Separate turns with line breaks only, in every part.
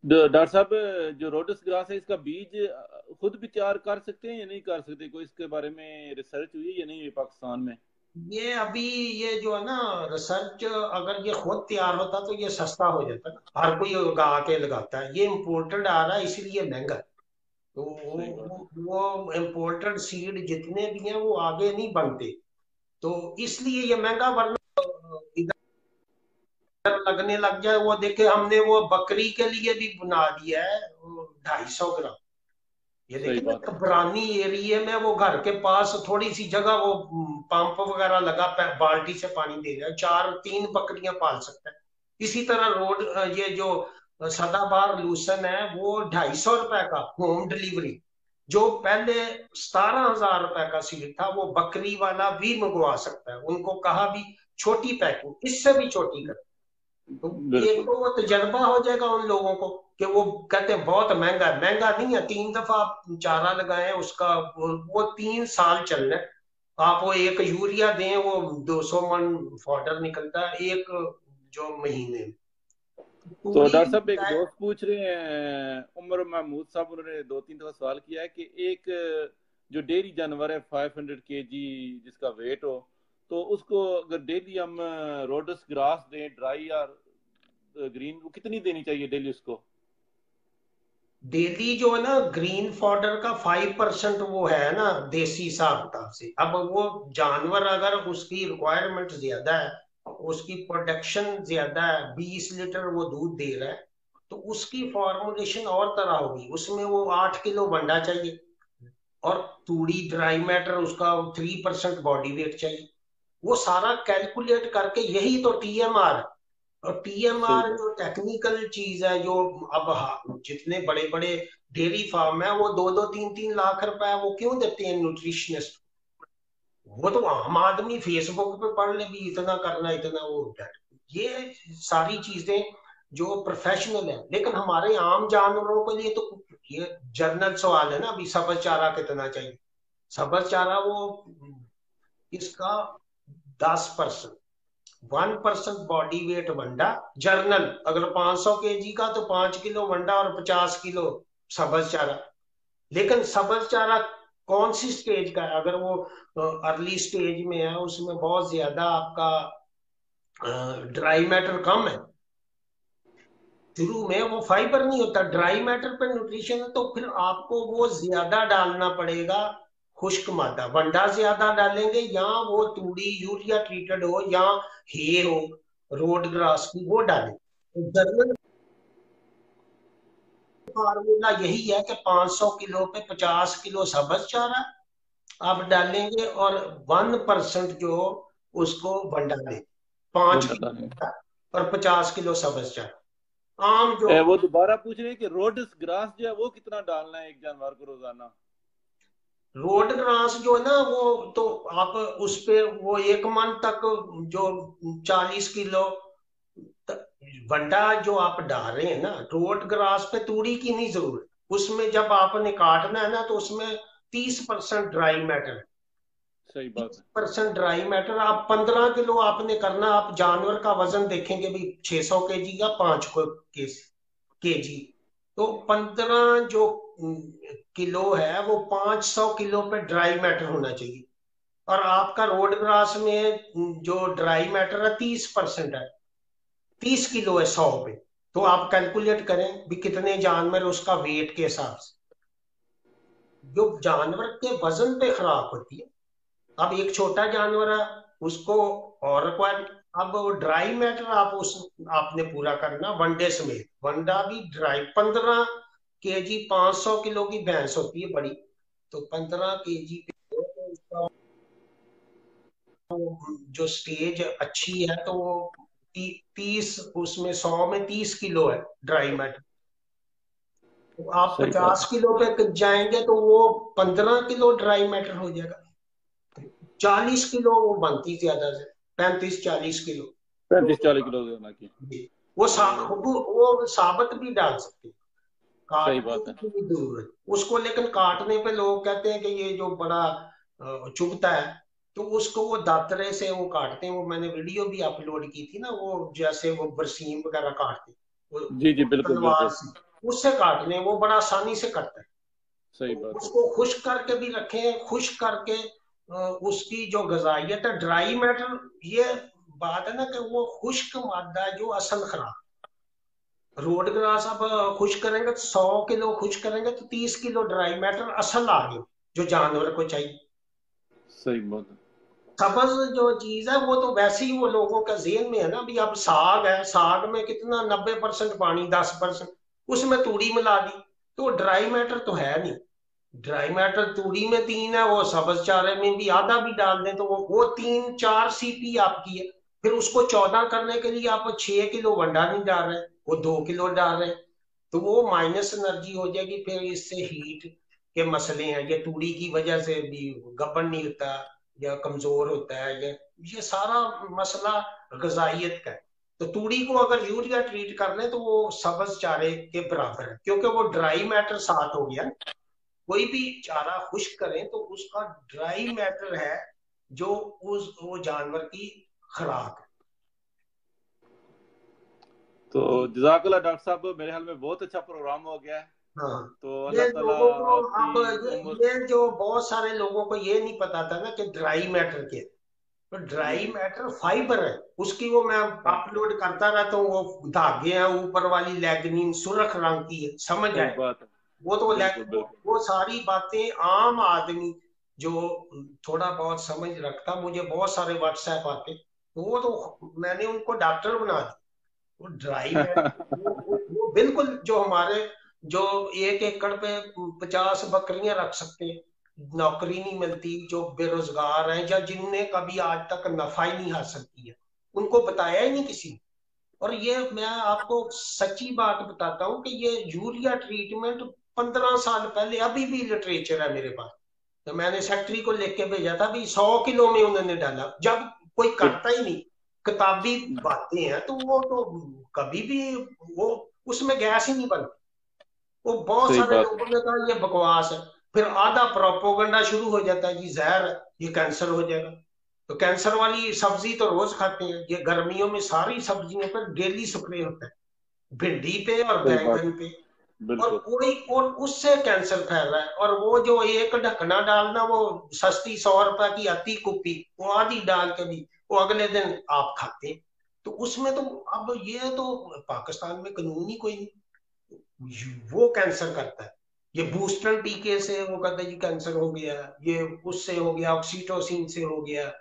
Doctor साहब, जो roads grass है इसका बीज खुद भी तैयार कर सकते हैं या नहीं कर सकते? कोई इसके बारे में रिसर्च हुई है या नहीं हुई पाकिस्तान में?
ये अभी ये जो है ना, रिसर्च अगर ये खुद तैयार होता तो ये सस्ता हो जाता ना, हर कोई उगा के लगाता है। ये इम्पोर्टेड आ रहा है इसलिए महंगा है। तो
सही बात है।
वो इम्पोर्टेड सीड जितने भी हैं वो आगे नहीं बनते, तो इसलिए ये महंगा। वरना लगने लग जाए, वो देखे हमने वो बकरी के लिए भी बना दिया है 250 ग्राम। ये
सही
देखिए ना,
बात
एक
है।
पुरानी एरिया में वो घर के पास थोड़ी सी जगह, वो पंप वगैरह लगा, बाल्टी से पानी दे रहा है, चार तीन बकरियां पाल सकता है। इसी तरह रोड ये जो सदाबहार लूसन है वो 250 रुपए का होम डिलीवरी। जो पहले 17,000 रुपए का सीट था वो बकरी वाला भी मंगवा सकता है, उनको कहा भी छोटी पैकिंग, इससे भी छोटी कर। तो एक
बिल्कुल।
तो वो तजर्बा हो जाएगा उन लोगों को कि वो कहते हैं बहुत महंगा है। महंगा नहीं है, 3 दफा आप चारा लगाए उसका, वो 3 साल चल रहा है। आप वो एक यूरिया दें, वो 200 मन फॉडर निकलता है एक जो महीने में।
तो
पूरी
डॉक्टर साहब, एक दोस्त पूछ रहे हैं, उमर महमूद साहब, उन्होंने दो तीन दफा सवाल किया है कि एक जो डेयरी जानवर है 500 kg जिसका वेट हो, तो उसको अगर डेली हम रोडस ग्रास दें, ड्राई या ग्रीन, वो कितनी देनी चाहिए डेली उसको?
डेली जो है ना, ग्रीन फॉडर का 5% वो है ना, देसी हिसाब किताब से। अब वो जानवर अगर उसकी रिक्वायरमेंट ज्यादा है, उसकी प्रोडक्शन ज्यादा है, 20 लीटर वो दूध दे रहा है, तो उसकी फॉर्मुलेशन और तरह होगी। उसमें वो 8 किलो वंडा चाहिए, और तूड़ी ड्राई मैटर उसका 3% बॉडी वेट चाहिए। वो सारा कैलकुलेट करके, यही तो टीएमआर है। और
सही
टीएमआर
बात।
जो टेक्निकल चीज है, जो अब जितने बड़े बड़े डेयरी फार्म है वो 2-2 3-3 लाख रुपए वो क्यों देते हैं न्यूट्रिशनिस्ट। वो तो आम आदमी फेसबुक पे पढ़ ले भी इतना करना इतना वो। ये सारी चीजें जो प्रोफेशनल है, लेकिन हमारे आम जानवरों के लिए तो ये जर्नल सवाल है ना। अभी सब्ज चारा कितना चाहिए? सब्ज चारा वो इसका 10%, 1% बॉडी वेट वंडा। जर्नल अगर 500 kg का तो 5 किलो वंडा और 50 किलो सब्ज चारा। लेकिन सब्ज चारा कौन सी स्टेज का है? अगर वो अर्ली स्टेज में है, उसमें बहुत ज्यादा आपका ड्राई मैटर कम है, शुरू में वो फाइबर नहीं होता, ड्राई मैटर पे न्यूट्रिशन है, तो फिर आपको वो ज्यादा डालना पड़ेगा। खुश्क मादा वंडा ज्यादा डालेंगे, या वो तूड़ी यूरिया ट्रीटेड हो, या हे हो रोड ग्रास की वो डालें। तो जर्नल फार्मूला यही है कि 500 किलो पे 50 किलो सब्ज चारा आप डालेंगे, और 1% जो उसको वंडा दें, पांच
वंडा
किलो
डालेंगे।
वंडा और 50 किलो सब्ज चारा। आम जो
वो दोबारा पूछ रहे हैं कि रोडस ग्रास जो है वो कितना डालना है एक जानवर को रोजाना?
रोड ग्रास जो है ना, वो तो आप उस पे वो 1 मन तक जो 40 किलो वंडा जो आप डाल रहे हैं ना, रोड ग्रास पे तूड़ी की नहीं जरूरत। उसमें जब आपने काटना है ना, तो उसमें 30% ड्राई मैटर।
सही बात
तीस
है।
Percent dry matter. आप 15 किलो आपने करना, आप जानवर का वजन देखेंगे भी 600 kg या 5 kg। तो 15 जो किलो है वो 500 किलो पे ड्राई मैटर होना चाहिए। और आपका रोड ग्रास में जो ड्राई मैटर है 30% है, 30 किलो है 100 पे। तो आप कैलकुलेट करें भी कितने जानवर उसका वेट के हिसाब से। जो जानवर के वजन पे खुराक होती है। अब एक छोटा जानवर है, उसको और रिक्वायर। अब वो ड्राई मैटर आप उस आपने पूरा करना वनडे समेत। वनडा भी ड्राई 15 kg, 500 किलो की भैंस होती है बड़ी, तो 15 kg पे तो उसका जो स्टेज अच्छी है, तो वो 30, उसमें 100 में 30 किलो है ड्राई मैटर। तो आप
सही बात
पचास
है।
किलो पे जाएंगे तो वो 15 किलो ड्राई मैटर हो जाएगा। 40 किलो वो बनती ज्यादा से, 35-40 किलो। तो
35-40 किलो देना की।
वो
तो
वो साबत भी डाल सकते हैं,
सही
काटने
बात है।
की भी जरूरत उसको। लेकिन काटने पे लोग कहते हैं कि ये जो बड़ा चुभता है, तो उसको वो दातरे से वो काटते हैं। वो मैंने वीडियो भी अपलोड की थी ना, वो जैसे वो बरसीम वगैरह काटते हैं,
जी जी,
वो
बिल्कुल
तलवार
बिल्कुल।
से। उससे काट लें, वो बड़ा आसानी से कटता है।
सही
तो
बात है।
उसको खुश्क करके भी रखें, खुश्क करके उसकी जो गजाइयत है, ड्राई मैटर, ये बात है ना कि वो खुश्क मादा जो असल खराब। रोड ग्रास आप खुश करेंगे तो 100 किलो खुश करेंगे तो 30 किलो ड्राई मैटर असल आ गए, जो जानवर को चाहिए।
सही बात है।
सब्ज जो चीज है वो तो वैसे ही वो लोगों का जेहन में है ना, भी अब साग है, साग में कितना 90% पानी, 10% उसमें तूड़ी मिला दी, तो ड्राई मैटर तो है नहीं। ड्राई मैटर तूड़ी में 3 है, वो सब्ज चारे में भी आधा भी डाल दें तो वो 3-4 CP आपकी है। फिर उसको 14 करने के लिए आप 6 किलो वंडा नहीं डाल रहे, वो 2 किलो डाल रहे, तो वो माइनस एनर्जी हो जाएगी। फिर इससे हीट के मसले हैं, ये तूड़ी की वजह से भी गबन नहीं होता या कमजोर होता है, ये सारा मसला गजाइयत का है। तो तूड़ी को अगर यूरिया ट्रीट कर ले तो वो सब्ज चारे के बराबर है, क्योंकि वो ड्राई मैटर साथ हो गया। कोई भी चारा खुश्क करें तो उसका ड्राई मैटर है जो उस वो जानवर की खुराक है।
तो
जी।
जज़ाकल्लाह डॉक्टर साहब, मेरे ख्याल में बहुत अच्छा प्रोग्राम हो गया है।
हाँ,
तो अल्लाह
ये
ताला
लोगों को
आपकी
अब
उम्र।
ये जो बहुत सारे लोगों को ये नहीं पता था ना कि ड्राई मैटर के, तो
जी
ड्राई
जी।
मैटर फाइबर है उसकी, वो मैं
हाँ,
अपलोड करता रहता हूँ, वो धागे हैं ऊपर वाली लैग्निन सुर्ख रंग की है, समझ
सही
आए।
बात है।
वो तो
बिल्कुल बिल्कुल।
वो सारी बातें आम आदमी जो थोड़ा बहुत समझ रखता, मुझे बहुत सारे व्हाट्सएप आते, तो वो तो मैंने उनको डॉक्टर बना दिया। वो ड्राई मैटर वो बिल्कुल जो हमारे जो 1 एकड़ पे 50 बकरियां रख सकते हैं, नौकरी नहीं मिलती, जो बेरोजगार हैं या जिनने कभी आज तक नफा ही नहीं हासिल किया, उनको बताया ही नहीं किसी ने। और ये मैं आपको सच्ची बात बताता हूँ कि ये यूरिया ट्रीटमेंट 15 साल पहले, अभी भी लिटरेचर है मेरे पास, तो मैंने सेक्रेटरी को लिख के भेजा था भी 100 किलो में उन्होंने डाला, जब कोई करता ही नहीं, किताबी बातें हैं तो वो तो कभी भी वो उसमें गैस ही नहीं बनती। वो बहुत
सही
सारे
बात है।
लोगों ने कहा ये बकवास है, फिर आधा प्रोपोगंडा शुरू हो जाता है, जी जहर है, ये कैंसर हो जाएगा। तो कैंसर वाली सब्जी तो रोज खाते हैं, ये गर्मियों में सारी सब्जियों पर डेली स्प्रे होता है, भिंडी पे और
सही बात
बैंगन
है।
पे। और
बिल्कुल।
कोई और उससे कैंसर फैल रहा है, और वो जो एक ढकना डालना, वो सस्ती 100 रुपए की आती कुपी, वो आधी डाल के भी वो अगले दिन आप खाते हैं। तो उसमें तो अब ये तो पाकिस्तान में कानून ही कोई नहीं, वो कैंसर करता है। ये बूस्टर टीके से वो कहता है जी कैंसर हो गया, ये उससे हो गया, ऑक्सीटोसिन से हो गया,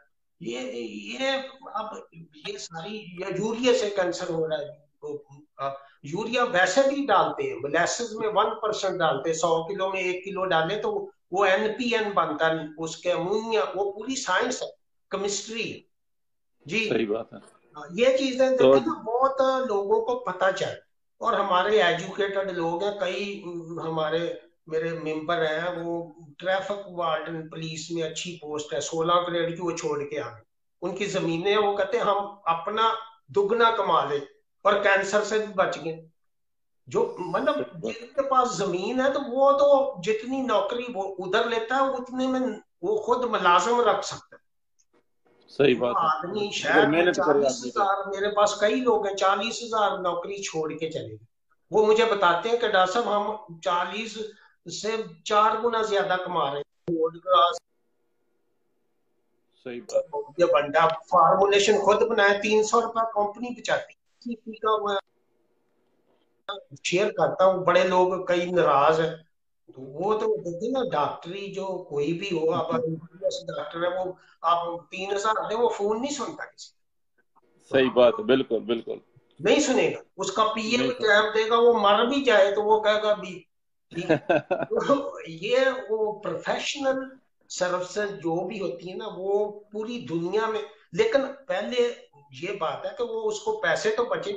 ये अब ये सारी, ये यूरिया से कैंसर हो रहा है। तो यूरिया वैसे भी डालते हैं, मोलेसिस में 1% डालते हैं, 100 किलो में 1 किलो डाले तो वो NPN बनता नहीं, उसके अमोनिया, वो पूरी साइंस है, केमिस्ट्री जी।
सही बात है।
ये चीजें
तो
देखें ना, बहुत लोगों को पता चले। और हमारे एजुकेटेड लोग हैं कई, हमारे मेरे मेंबर हैं, वो ट्रैफिक वार्डन पुलिस में अच्छी पोस्ट है, 16 ग्रेड की, वो छोड़ के आ गए, उनकी जमीनें हैं, वो कहते हैं हम अपना दुगना कमा ले और कैंसर से भी बच गए। जो मतलब
सही बात।
जिनके पास जमीन है तो वो तो जितनी नौकरी वो उधर लेता है उतने में वो खुद मुलाजिम रख सकता है।
सही
वो
बात है।
आदमी
अगर
शहर में
मेहनत करे
चालीस
आदमी तो।
हजार मेरे पास कई लोग हैं, 40,000 नौकरी छोड़ के चले गए। वो मुझे बताते हैं कि डॉक्टर साहब हम 40 से 4 गुना ज्यादा कमा रहे हैं, रोड क्लास
सही बात है।
ये बंदा फार्मूलेशन खुद बनाया, 300 रुपया कंपनी बचाती, सीपी का मैं शेयर करता हूँ, बड़े लोग कई नाराज है। तो वो तो देखिए ना, डॉक्टरी जो कोई भी हो, अब डॉक्टर है वो, आप 3,000 दे, वो फोन नहीं सुनता किसी, तो
सही
हम
बात है। बिल्कुल बिल्कुल।
नहीं सुनेगा, उसका पीए
नहीं
को
सर।
जवाब देगा, वो मर भी जाए तो वो कहेगा भी ठीक है। तो ये वो प्रोफेशनल सर्विसेज जो भी होती है ना, वो पूरी दुनिया में, लेकिन पहले ये बात है कि वो उसको पैसे तो बचे,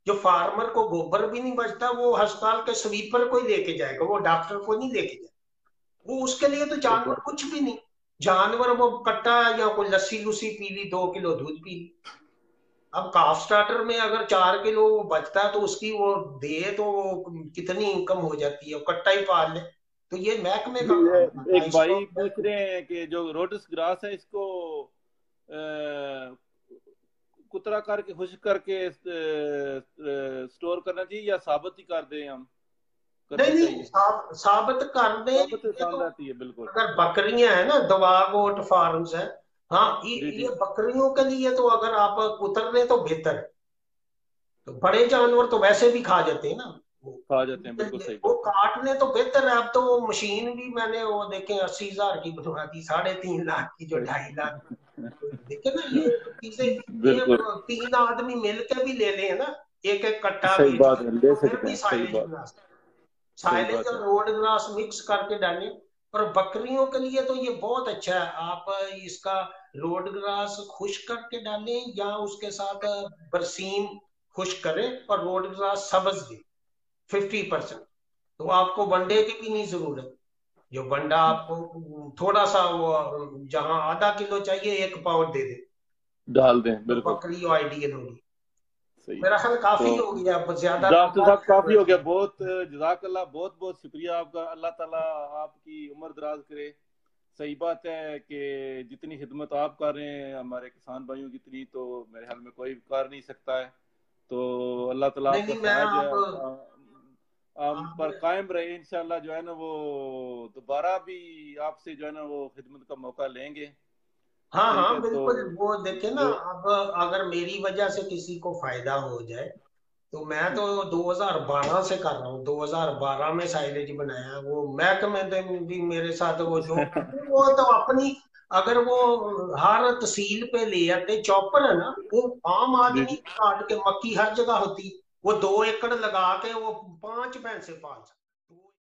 जो फार्मर को गोबर भी नहीं बचता वो अस्पताल के स्वीपर को ही लेके जाएगा, वो डॉक्टर को नहीं लेके जाएगा। वो उसके लिए तो
सही
जानवर
बात।
कुछ भी नहीं, जानवर वो कट्टा या कोई लस्सी लुसी पी ली, 2 किलो दूध पी ली। अब काफ स्टार्टर में अगर 4 किलो बचता है तो उसकी वो दे तो वो कितनी इनकम हो जाती है, वो कट्टा ही पाल ले। तो ये महकमे
जी,
का काम
ये
करता है
एक
इसको।
भाई पूछ रहे हैं कि जो रोटस ग्रास है इसको कुतरा करके खुश्क करके स्टोर करना चाहिए या साबुत ही कर दें हम। करनी
नहीं नहीं,
चाहिए।
साबित कर दे
साबित
ये तो।
काम आती है, बिल्कुल।
अगर बकरियां हैं ना, दवा गोट फार्म्स है, हाँ
जी
ये
जी।
बकरियों के लिए तो अगर आप उतर रहे तो बेहतर है। तो बड़े जानवर तो वैसे भी खा जाते हैं ना
खा जाते हैं, बिल्कुल सही
वो
बात है।
काटने तो बेहतर है। अब तो वो मशीन भी मैंने वो देखे 80,000 की बनवा दी, 3.5 लाख की, जो 2.5 लाख की। देखे ना ये चीजें, ये
बिल्कुल
3 आदमी मिलकर भी ले लें ना, एक एक कट्टा
सही
बीज
बात
का,
है, ले
तो फिर
सकते
भी
हैं, सही
साइलेज
बात।
बना सकते।
सही
साइलेज
बात
और
है।
रोड ग्रास मिक्स करके डालें। और बकरियों के लिए तो ये बहुत अच्छा है। आप इसका रोड ग्रास खुश्क करके डालें या उसके साथ बरसीम खुश्क करें, और रोड ग्रास सब्ज दें 50%। तो आपको वनडे की भी नहीं जरूरत। जो बंडा आपको थोड़ा सा वो, जहां ½ किलो चाहिए 1 पाउंड दे दे,
डाल दें,
तो
बिल्कुल
बकरी आइडियल होगी।
सही।
मेरा ख्याल
तो
काफी हो गया, अब ज्यादा
डॉक्टर
लंबा
साहब
नहीं
काफी
करना
हो गया,
चाहिए।
बहुत जज़ाकल्लाह, बहुत बहुत शुक्रिया आपका, अल्लाह ताला आपकी उम्र दराज करे। सही बात है कि जितनी खिदमत आप कर रहे हैं हमारे किसान भाइयों की, इतनी तो मेरे ख्याल में कोई कर नहीं सकता है। तो अल्लाह ताला
नहीं
आपका
नहीं, मैं
साया हम
आप
पर कायम रहे, इंशाल्लाह जो है ना वो दोबारा भी आपसे जो है ना वो खिदमत का मौका लेंगे।
हाँ
ठीक
हाँ
है, तो
बिल्कुल। वो देखे ना,
जो
अब अगर मेरी वजह से किसी को फायदा हो जाए, तो मैं तो 2012 से कर रहा हूँ। 2012 में साइलेज बनाया, वो महकमे में भी मेरे साथ वो जो, वो तो अपनी, अगर वो हर तहसील पे ले आते चॉपर है ना, वो आम
जी
आदमी
जी।
काट के, मक्की हर जगह होती, वो 2 एकड़ लगा के वो 5 भैंसे पाल सकते।